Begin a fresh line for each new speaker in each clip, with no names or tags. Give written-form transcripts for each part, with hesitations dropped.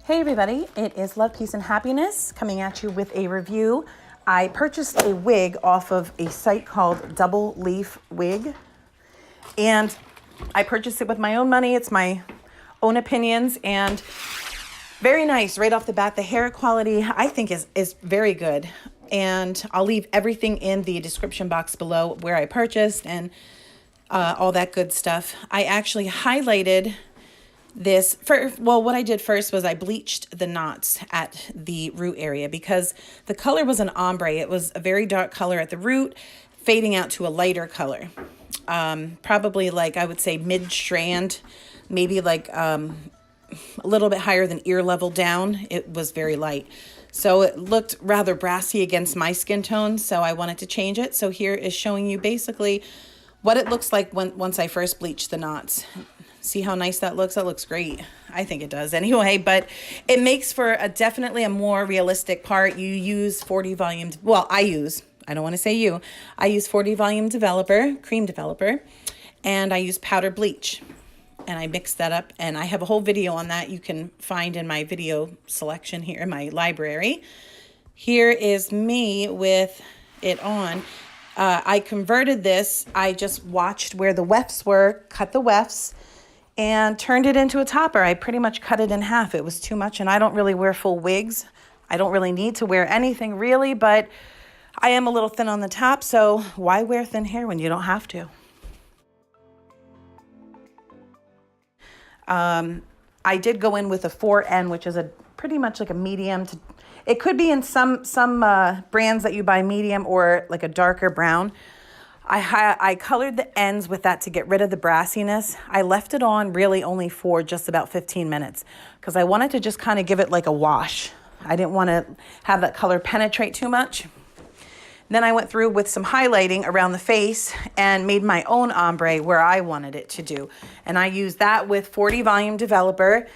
Hey everybody, it is Love, Peace, and Happiness coming at you with a review. I purchased a wig off of a site called Doubleleafwig, and I purchased it with my own money. It's my own opinions, and very nice right off the bat. The hair quality I think is very good, and I'll leave everything in the description box below where I purchased and all that good stuff. I actually highlighted this what I did first was I bleached the knots at the root area because the color was an ombre. It was a very dark color at the root, fading out to a lighter color. Probably like I would say mid-strand, maybe like a little bit higher than ear level down. It was very light. So it looked rather brassy against my skin tone, so I wanted to change it. So here is showing you basically what it looks like once I first bleached the knots. See how nice that looks? That looks great. I think it does anyway, but it makes for definitely a more realistic part. You use 40 volume, well, I don't want to say you, I use 40 volume developer, cream developer, and I use powder bleach. And I mix that up, and I have a whole video on that you can find in my video selection here in my library. Here is me with it on. I converted this. I just watched where the wefts were, cut the wefts, and turned it into a topper. I pretty much cut it in half. It was too much, and I don't really wear full wigs. I don't really need to wear anything really, but I am a little thin on the top, so why wear thin hair when you don't have to? I did go in with a 4N, which is pretty much like a medium. It could be in some brands that you buy medium or like a darker brown. I colored the ends with that to get rid of the brassiness. I left it on really only for just about 15 minutes because I wanted to just kind of give it like a wash. I didn't want to have that color penetrate too much. Then I went through with some highlighting around the face and made my own ombre where I wanted it to do. And I used that with 40 volume developer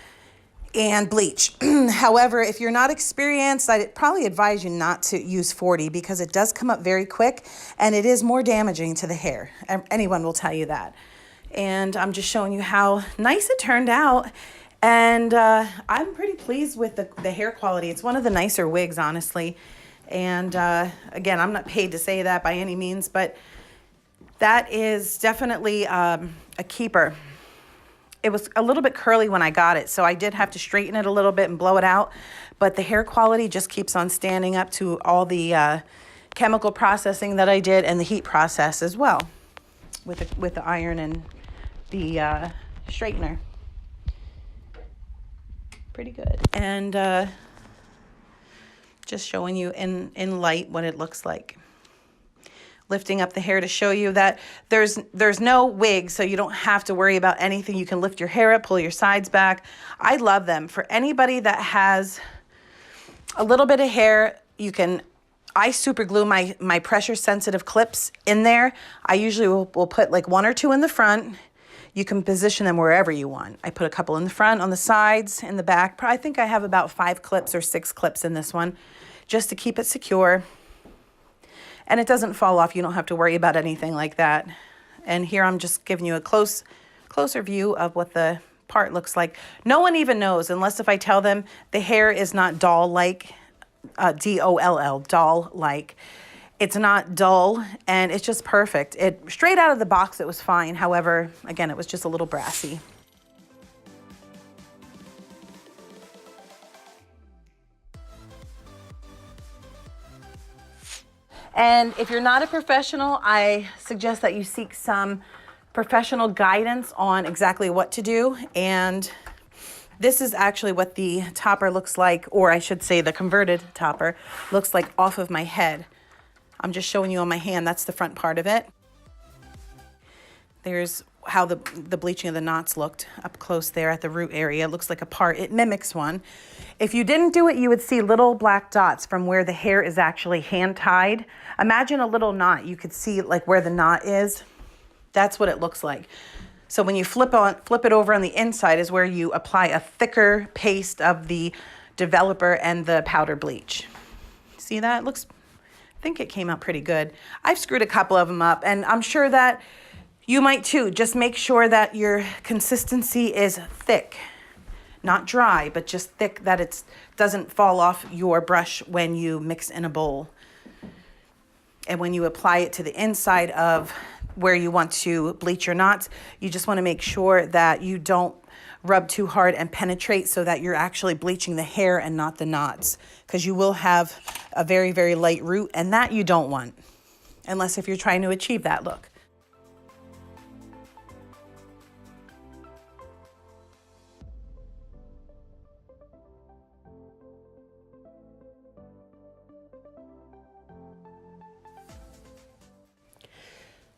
and bleach. However, if you're not experienced, I'd probably advise you not to use 40 because it does come up very quick and it is more damaging to the hair. Anyone will tell you that. And I'm just showing you how nice it turned out. And I'm pretty pleased with the hair quality. It's one of the nicer wigs, honestly. And again, I'm not paid to say that by any means, but that is definitely a keeper. It was a little bit curly when I got it, so I did have to straighten it a little bit and blow it out. But the hair quality just keeps on standing up to all the chemical processing that I did and the heat process as well with the iron and the straightener. Pretty good. And just showing you in light what it looks like. Lifting up the hair to show you that there's no wig, so you don't have to worry about anything. You can lift your hair up, pull your sides back. I love them. For anybody that has a little bit of hair, I super glue my pressure sensitive clips in there. I usually will put like 1 or 2 in the front. You can position them wherever you want. I put a couple in the front, on the sides, in the back. I think I have about 5 clips or 6 clips in this one just to keep it secure. And it doesn't fall off. You don't have to worry about anything like that. And here I'm just giving you a closer view of what the part looks like. No one even knows unless if I tell them the hair is not doll-like, D-O-L-L, doll-like. It's not dull, and it's just perfect. Straight out of the box, it was fine. However, again, it was just a little brassy. And if you're not a professional, I suggest that you seek some professional guidance on exactly what to do. And this is actually what the topper looks like, or I should say the converted topper looks like off of my head. I'm just showing you on my hand. That's the front part of it. There's how the bleaching of the knots looked up close there at the root area. It looks like a part. It mimics one. If you didn't do it, you would see little black dots from where the hair is actually hand tied. Imagine a little knot. You could see like where the knot is. That's what it looks like. So when you flip it over on the inside is where you apply a thicker paste of the developer and the powder bleach. See that? I think it came out pretty good. I've screwed a couple of them up, and I'm sure that you might too. Just make sure that your consistency is thick. not dry, but just thick that it doesn't fall off your brush when you mix in a bowl. And when you apply it to the inside of where you want to bleach your knots, you just want to make sure that you don't rub too hard and penetrate, so that you're actually bleaching the hair and not the knots, because you will have a very, very light root, and that you don't want, unless if you're trying to achieve that look.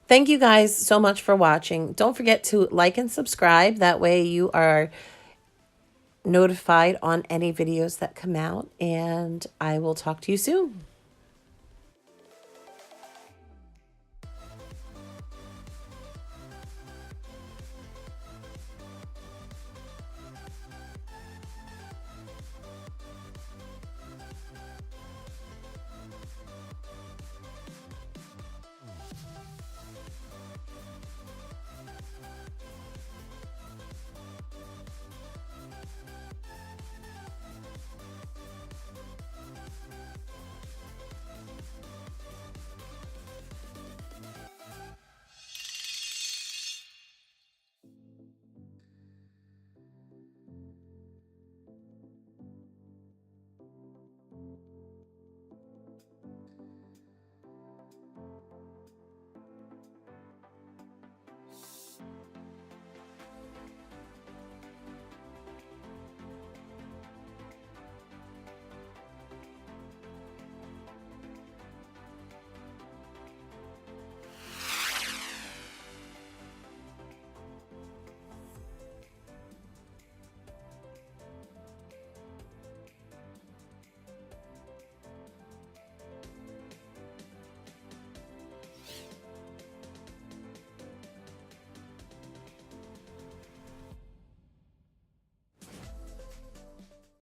Thank you guys so much for watching. Don't forget to like and subscribe. That way you are notified on any videos that come out, and I will talk to you soon.